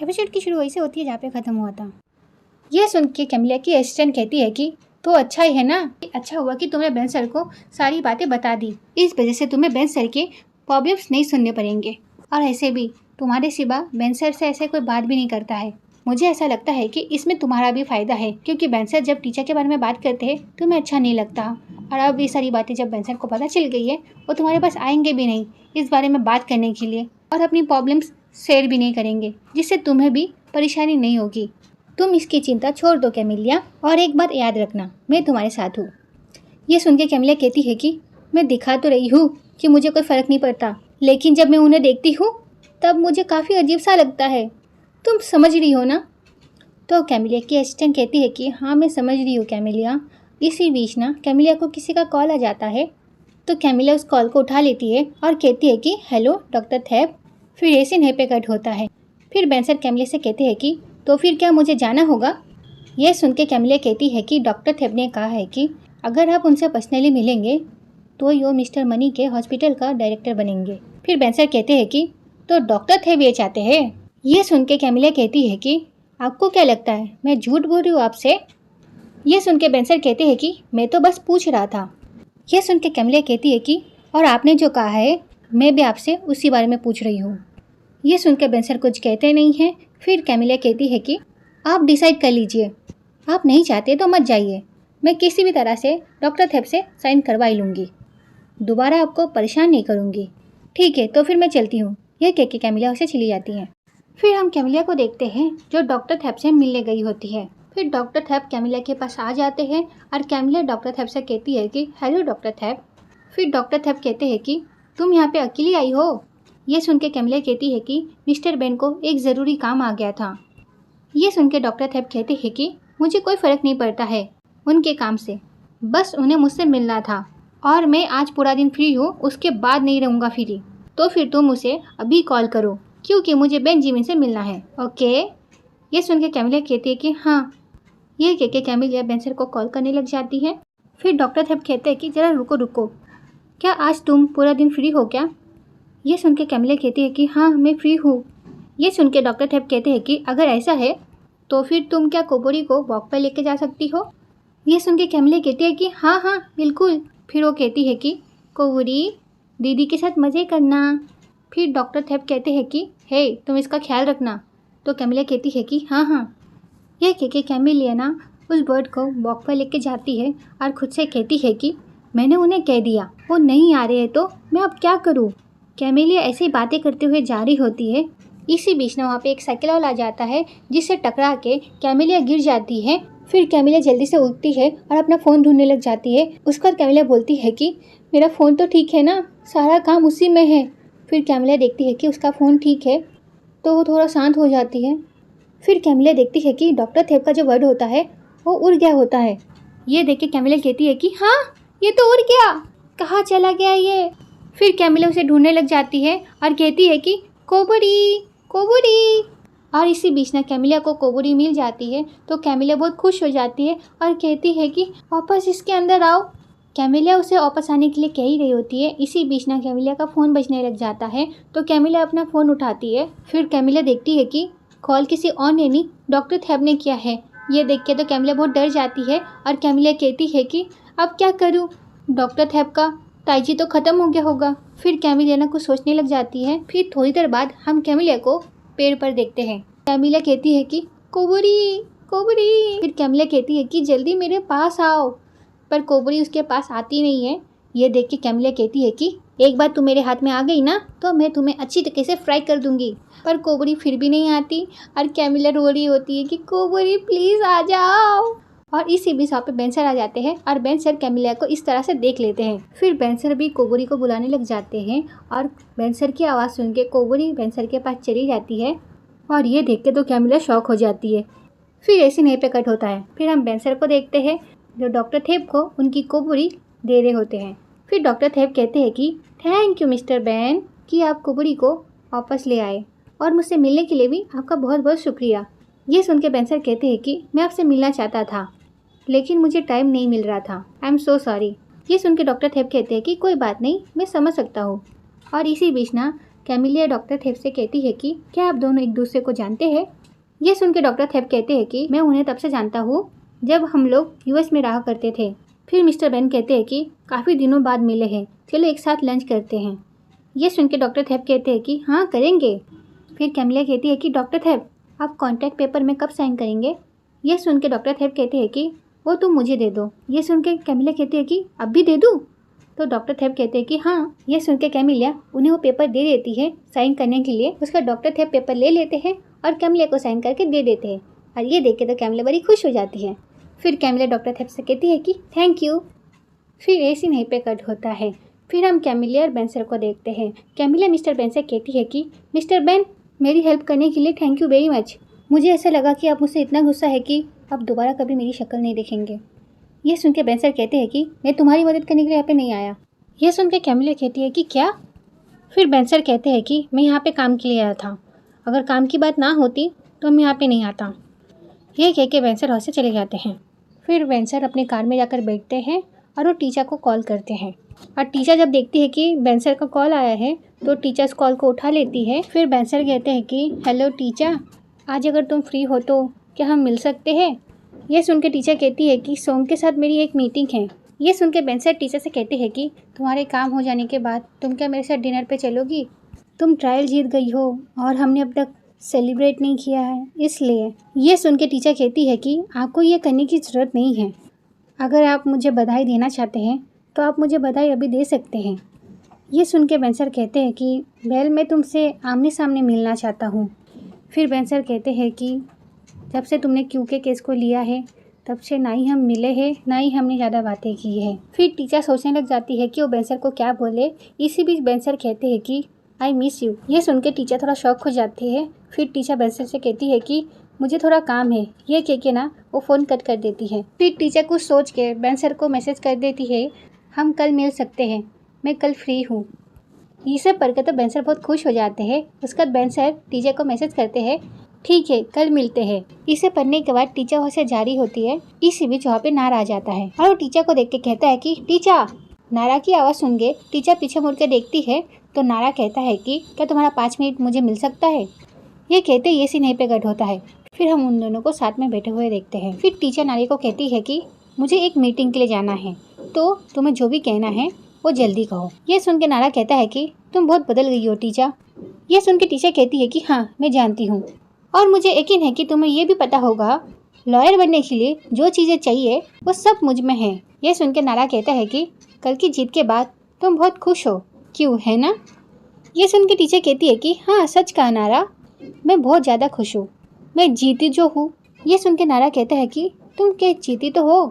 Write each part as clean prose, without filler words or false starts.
Episode की शुरू वहीं से होती है जहाँ पे ख़त्म हुआ था। यह सुन के कैमिलिया की असिस्टेंट कहती है कि तो अच्छा ही है ना, अच्छा हुआ कि तुमने बेन सर को सारी बातें बता दी, इस वजह से तुम्हें बेन सर के प्रॉब्लम्स नहीं सुनने पड़ेंगे। और ऐसे भी तुम्हारे सिवा बेन सर से ऐसे कोई बात भी नहीं करता है। मुझे ऐसा लगता है कि इसमें तुम्हारा भी फ़ायदा है, क्योंकि बेन सर जब टीचर के बारे में बात करते हैं तुम्हें अच्छा नहीं लगता। और अब ये सारी बातें जब बेन सर को पता चल गई है वो तुम्हारे पास आएंगे भी नहीं इस बारे में बात करने के लिए, और अपनी प्रॉब्लम्स शेयर भी नहीं करेंगे, जिससे तुम्हें भी परेशानी नहीं होगी। तुम इसकी चिंता छोड़ दो कैमिलिया, और एक बात याद रखना, मैं तुम्हारे साथ हूँ। ये सुन के कैमिलिया कहती है कि मैं दिखा तो रही हूँ कि मुझे कोई फ़र्क नहीं पड़ता, लेकिन जब मैं उन्हें देखती हूँ तब मुझे काफ़ी अजीब सा लगता है। तुम समझ रही हो ना? तो कैमिलिया की असिस्टेंट कहती है कि हाँ मैं समझ रही हूँ कैमिलिया। इसी बीच ना कैमिलिया को किसी का कॉल आ जाता है, तो कैमिलिया उस कॉल को उठा लेती है और कहती है कि हेलो डॉक्टर थैप। फिर ऐसे नहीं पे कट होता है। फिर बेन सर कैमिलिया से कहते हैं कि तो फिर क्या मुझे जाना होगा? यह सुन के कैमिलिया कहती है कि डॉक्टर थैप ने कहा है कि अगर आप उनसे पर्सनली मिलेंगे तो यो मिस्टर मनी के हॉस्पिटल का डायरेक्टर बनेंगे। फिर बेन सर कहते हैं कि तो डॉक्टर थैप ये चाहते हैं। ये सुन के कैमिलिया कहती है कि आपको क्या लगता है मैं झूठ बोल रही हूँ आपसे? यह सुन के बेन सर कहते हैं कि मैं तो बस पूछ रहा था। यह सुन के कैमिलिया कहती है कि और आपने जो कहा है मैं भी आपसे उसी बारे में पूछ रही हूँ। यह सुन के बेन सर कुछ कहते नहीं हैं। फिर कैमिलिया कहती है कि आप डिसाइड कर लीजिए, आप नहीं चाहते तो मत जाइए, मैं किसी भी तरह से डॉक्टर थैप से साइन करवा ही लूँगी, दोबारा आपको परेशान नहीं करूँगी। ठीक है तो फिर मैं चलती हूँ। यह कह के कैमिलिया उसे चली जाती है। फिर हम कैमिलिया को देखते हैं जो डॉक्टर थैप से मिलने गई होती है। फिर डॉक्टर थैप कैमिलिया के पास आ जाते हैं और कैमिलिया डॉक्टर थैप से कहती है कि हेलो डॉक्टर थैप। फिर डॉक्टर थैप कहते हैं कि तुम यहाँ पे अकेली आई हो? ये सुन के कैमिलिया कहती है कि मिस्टर बेन को एक ज़रूरी काम आ गया था। ये सुन के डॉक्टर थैप कहते हैं कि मुझे कोई फ़र्क नहीं पड़ता है उनके काम से, बस उन्हें मुझसे मिलना था और मैं आज पूरा दिन फ्री हूँ, उसके बाद नहीं रहूँगा फ्री। तो फिर तुम उसे अभी कॉल करो क्योंकि मुझे बेंजामिन से मिलना है, ओके? ये सुन के कैमिलिया कहती है कि हाँ। ये कह के कैमिलिया बेन सर को कॉल करने लग जाती है। फिर डॉक्टर थैप कहते हैं कि ज़रा रुको रुको, क्या आज तुम पूरा दिन फ्री हो क्या? ये सुन के कैमिलिया कहती है कि हाँ मैं फ्री हूँ। ये सुन के डॉक्टर थैप कहते हैं कि अगर ऐसा है तो फिर तुम क्या कोबोरी को वॉक पर लेके जा सकती हो? ये सुन के कैमिलिया कहती है कि हाँ हाँ बिल्कुल। फिर वो कहती है कि कोबोरी दीदी के साथ मज़े करना। फिर डॉक्टर थैप कहते हैं कि हे तुम इसका ख्याल रखना। तो कैमिलिया कहती है कि हाँ हाँ। यह कह के कैमिलिया ना उस बर्ड को वॉक पर लेके जाती है और खुद से कहती है कि मैंने उन्हें कह दिया, वो नहीं आ रहे हैं तो मैं अब क्या करूँ? कैमिलिया ऐसी बातें करते हुए जा रही होती है। इसी बीच ना वहाँ पे एक साइकिल वाला आ जाता है जिससे टकरा के कैमिलिया गिर जाती है। फिर कैमिलिया जल्दी से उठती है और अपना फ़ोन ढूंढने लग जाती है। उसके बाद कैमिलिया बोलती है कि मेरा फ़ोन तो ठीक है ना, सारा काम उसी में है। फिर कैमिलिया देखती है कि उसका फ़ोन ठीक है तो वो थोड़ा शांत हो जाती है। फिर कैमिलिया देखती है कि डॉक्टर थैप का जो वर्ड होता है वो उड़ गया होता है। ये देख के कैमिलिया कहती है कि हाँ ये तो उड़ गया, कहाँ चला गया ये? फिर कैमिलिया उसे ढूंढने लग जाती है और कहती है कि कोबोरी कोबोरी। और इसी बीच ना कैमिलिया को कोबोरी मिल जाती है तो कैमिलिया बहुत खुश हो जाती है और कहती है कि वापस इसके अंदर आओ। कैमिलिया उसे वापस आने के लिए कह ही रही होती है। इसी बीच ना कैमिलिया का फ़ोन बजने लग जाता है तो कैमिलिया अपना फ़ोन उठाती है। फिर कैमिलिया देखती है कि कॉल किसी और ने नहीं डॉक्टर थैप ने किया है। ये देख के तो कैमिलिया बहुत डर जाती है और कैमिलिया कहती है कि अब क्या करूँ, डॉक्टर थैप का ताइजी तो ख़त्म हो गया होगा। फिर कैमिलिया ना कुछ सोचने लग जाती है। फिर थोड़ी देर बाद हम कैमिलिया को पेड़ पर देखते हैं। कैमिलिया कहती है कि कोबोरी कोबोरी। फिर कैमिलिया कहती है कि जल्दी मेरे पास आओ, पर कोबोरी उसके पास आती नहीं है। ये देख के कैमिलिया कहती है कि एक बार तू मेरे हाथ में आ गई ना तो मैं तुम्हें अच्छी तरीके से फ्राई कर दूंगी। पर कोबोरी फिर भी नहीं आती और कैमिलिया रो रही होती है कि कोबोरी प्लीज़ आ जाओ। और इसी बीच वहाँ पे बेन सर आ जाते हैं और बेन सर कैमिलिया को इस तरह से देख लेते हैं। फिर बेन सर भी कोबोरी को बुलाने लग जाते हैं और बेन सर की आवाज़ सुन के कोबोरी बेन सर के पास चली जाती है और ये देख के तो कैमिलिया शॉक हो जाती है। फिर ऐसे नहीं पे कट होता है। फिर हम बेन सर को देखते हैं जो डॉक्टर थैप को उनकी कोबोरी दे रहे होते हैं। फिर डॉक्टर थैप कहते हैं कि थैंक यू मिस्टर बेन कि आप कोबोरी को वापस ले आए और मुझसे मिलने के लिए भी आपका बहुत बहुत शुक्रिया। ये सुन के बेन सर कहते हैं कि मैं आपसे मिलना चाहता था लेकिन मुझे टाइम नहीं मिल रहा था, आई एम सो सॉरी। ये सुन के डॉक्टर थैप कहते हैं कि कोई बात नहीं, मैं समझ सकता हूँ। और इसी बीच ना कैमिलिया डॉक्टर थेप से कहती है कि क्या आप दोनों एक दूसरे को जानते हैं? ये सुन के डॉक्टर थेप कहते हैं कि मैं उन्हें तब से जानता हूँ जब हम लोग यूएस में रहा करते थे। फिर मिस्टर बेन कहते हैं कि काफ़ी दिनों बाद मिले हैं, चलो एक साथ लंच करते हैं। ये सुन के डॉक्टर थेप कहते हैं कि हाँ करेंगे। फिर कैमिलिया कहती है कि डॉक्टर थेप आप कॉन्ट्रैक्ट पेपर में कब साइन करेंगे? ये सुन के डॉक्टर थेप कहते हैं कि वो तुम मुझे दे दो। ये सुन के कैमिलिया कहती है कि अब भी दे दूँ? तो डॉक्टर थेप कहते हैं कि हाँ। ये सुन के कैमिलिया उन्हें वो पेपर दे देती है साइन करने के लिए। उसका डॉक्टर थेप पेपर ले लेते हैं और कैमिलिया को साइन करके दे देते हैं। और ये देख के तो कैमिलिया बड़ी खुश हो जाती है। फिर कैमिलिया डॉक्टर थेप से कहती है कि थैंक यू। फिर ऐसी नहीं पे कट होता है। फिर हम कैमिलिया और बेन सर को देखते हैं। कैमिलिया मिस्टर बेन से कहती है कि मिस्टर बेन मेरी हेल्प करने के लिए थैंक यू वेरी मच। मुझे ऐसा लगा कि आप मुझसे इतना गुस्सा है कि आप दोबारा कभी मेरी शक्ल नहीं देखेंगे। ये सुन के बेन सर कहते हैं कि मैं तुम्हारी मदद करने के लिए यहाँ पे नहीं आया। यह सुन के कैमिलिया कहती है कि क्या? फिर बेन सर कहते हैं कि मैं यहाँ पे काम के लिए आया था, अगर काम की बात ना होती तो मैं यहाँ पे नहीं आता। यह कह के बेन सर वहाँ से चले जाते हैं। फिर बेन सर अपने कार में जाकर बैठते हैं और वो टीचर को कॉल करते हैं। और टीचर जब देखती है कि बेन सर का कॉल आया है तो टीचर उस कॉल को उठा लेती है। फिर बेन सर कहते हैं कि हेलो टीचर, आज अगर तुम फ्री हो तो क्या हम मिल सकते हैं? यह सुन के टीचर कहती है कि सोंग के साथ मेरी एक मीटिंग है। ये सुन के बेन सर टीचर से कहते हैं कि तुम्हारे काम हो जाने के बाद तुम क्या मेरे साथ डिनर पे चलोगी? तुम ट्रायल जीत गई हो और हमने अब तक सेलिब्रेट नहीं किया है, इसलिए। ये सुन के टीचर कहती है कि आपको ये करने की ज़रूरत नहीं है। अगर आप मुझे बधाई देना चाहते हैं तो आप मुझे बधाई अभी दे सकते हैं। ये सुन के बेन सर कहते हैं कि वेल मैं तुमसे आमने सामने मिलना चाहता हूँ। फिर बेन सर कहते हैं कि जब से तुमने क्यू के केस को लिया है तब से ना ही हम मिले हैं ना ही हमने ज़्यादा बातें की है। फिर टीचर सोचने लग जाती है कि वो बेन सर को क्या बोले। इसी बीच बेन सर कहते हैं कि आई मिस यू। ये सुन के टीचर थोड़ा शॉक हो जाती है। फिर टीचर बेन सर से कहती है कि मुझे थोड़ा काम है। ये कह के ना वो फ़ोन कट कर देती है। फिर टीचर कुछ सोच के बेन सर को मैसेज कर देती है हम कल मिल सकते हैं, मैं कल फ्री हूँ। ये सब पढ़ के तो बेन सर बहुत खुश हो जाते हैं। उसके बाद बेन सर टीचर को मैसेज करते हैं ठीक है कल मिलते हैं। इसे पढ़ने के बाद टीचर वहाँ से जारी होती है। इसी बीच वहाँ पे नारा आ जाता है और वो टीचर को देख के कहता है कि टीचर। नारा की आवाज़ सुन के टीचर पीछे मुड़ के देखती है तो नारा कहता है कि क्या तुम्हारा 5 मिनट मुझे मिल सकता है? ये कहते ये सीन यहीं पे कट होता है। फिर हम उन दोनों को साथ में बैठे हुए देखते हैं। फिर टीचर नारी को कहती है कि मुझे एक मीटिंग के लिए जाना है, तो तुम्हें जो भी कहना है वो जल्दी कहो। ये सुन के नारा कहता है कि तुम बहुत बदल गई हो टीचर। ये सुन के टीचर कहती है कि हाँ मैं जानती हूँ और मुझे यकीन है कि तुम्हें ये भी पता होगा लॉयर बनने के लिए जो चीज़ें चाहिए वो सब मुझ में है। ये सुन के नारा कहता है कि कल की जीत के बाद तुम बहुत खुश हो, क्यों है ना? ये सुन के टीचर कहती है कि हाँ सच कहा नारा, मैं बहुत ज़्यादा खुश हूँ, मैं जीती जो हूँ। ये सुन के नारा कहता है कि तुम क्या जीती तो हो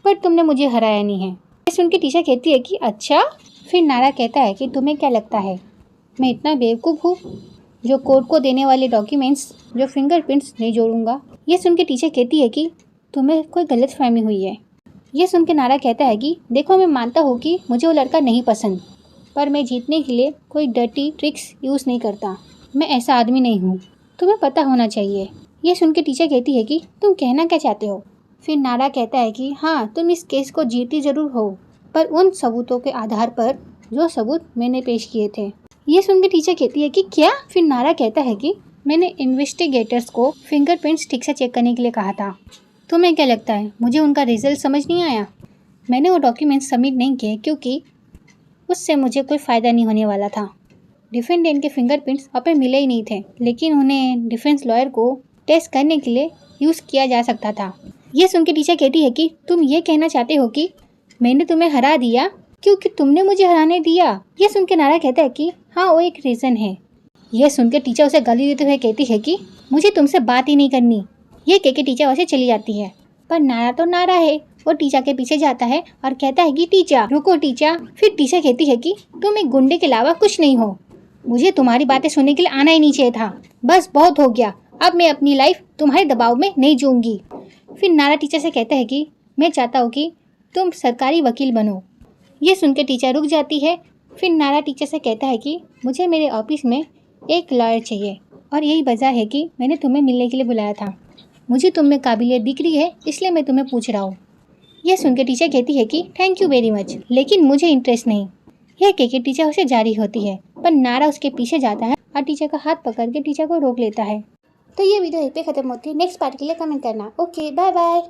पर तुमने मुझे हराया नहीं है। ये सुन के टीचर कहती है कि अच्छा। फिर नारा कहता है कि तुम्हें क्या लगता है मैं इतना बेवकूफ़ हूँ जो कोर्ट को देने वाले डॉक्यूमेंट्स जो फिंगरप्रिंट्स नहीं जोड़ूंगा? ये सुन के टीचर कहती है कि तुम्हें कोई गलतफहमी हुई है। ये सुन के नारा कहता है कि देखो मैं मानता हूँ कि मुझे वो लड़का नहीं पसंद, पर मैं जीतने के लिए कोई डर्टी ट्रिक्स यूज़ नहीं करता। मैं ऐसा आदमी नहीं हूँ, तुम्हें पता होना चाहिए। ये सुन के टीचर कहती है कि तुम कहना क्या चाहते हो? फिर नारा कहता है कि हाँ तुम इस केस को जीती ज़रूर हो, पर उन सबूतों के आधार पर जो सबूत मैंने पेश किए थे। ये सुन के टीचर कहती है कि क्या? फिर नारा कहता है कि मैंने इन्वेस्टिगेटर्स को फिंगरप्रिंट्स ठीक से चेक करने के लिए कहा था। तुम्हें क्या लगता है मुझे उनका रिजल्ट समझ नहीं आया? मैंने वो डॉक्यूमेंट्स सबमिट नहीं किए क्योंकि उससे मुझे कोई फ़ायदा नहीं होने वाला था। डिफेंडेंट के फिंगरप्रिंट्स वहाँ पे मिले ही नहीं थे, लेकिन उन्हें डिफेंस लॉयर को टेस्ट करने के लिए यूज़ किया जा सकता था। ये सुन के टीचर कहती है कि तुम ये कहना चाहते हो कि मैंने तुम्हें हरा दिया क्योंकि तुमने मुझे हराने दिया? ये सुन के नारा कहता है कि हाँ वो एक रीज़न है। यह सुन के टीचर उसे गाली देते हुए कहती है कि मुझे तुमसे बात ही नहीं करनी। ये कह के टीचर वैसे चली जाती है, पर नारा तो नारा है। वो टीचर के पीछे जाता है और कहता है कि टीचर रुको टीचर। फिर टीचर कहती है कि तुम एक गुंडे के अलावा कुछ नहीं हो, मुझे तुम्हारी बातें सुनने के लिए आना ही नहीं चाहिए था। बस बहुत हो गया, अब मैं अपनी लाइफ तुम्हारे दबाव में नहीं जीऊँगी। फिर नारा टीचर से कहता है कि मैं चाहता हूँ कि तुम सरकारी वकील बनो। ये सुन के टीचर रुक जाती है। फिर नारा टीचर से कहता है कि मुझे मेरे ऑफिस में एक लॉयर चाहिए और यही वजह है कि मैंने तुम्हें मिलने के लिए बुलाया था। मुझे तुम में काबिलियत दिख रही है, इसलिए मैं तुम्हें पूछ रहा हूँ। यह सुन के टीचर कहती है कि थैंक यू वेरी मच, लेकिन मुझे इंटरेस्ट नहीं। यह कहकर टीचर उसे जारी होती है, पर नारा उसके पीछे जाता है और टीचर का हाथ पकड़ के टीचर को रोक लेता है। तो ये वीडियो यहीं पे खत्म होती है। नेक्स्ट पार्ट के लिए कमेंट करना। Okay, bye bye.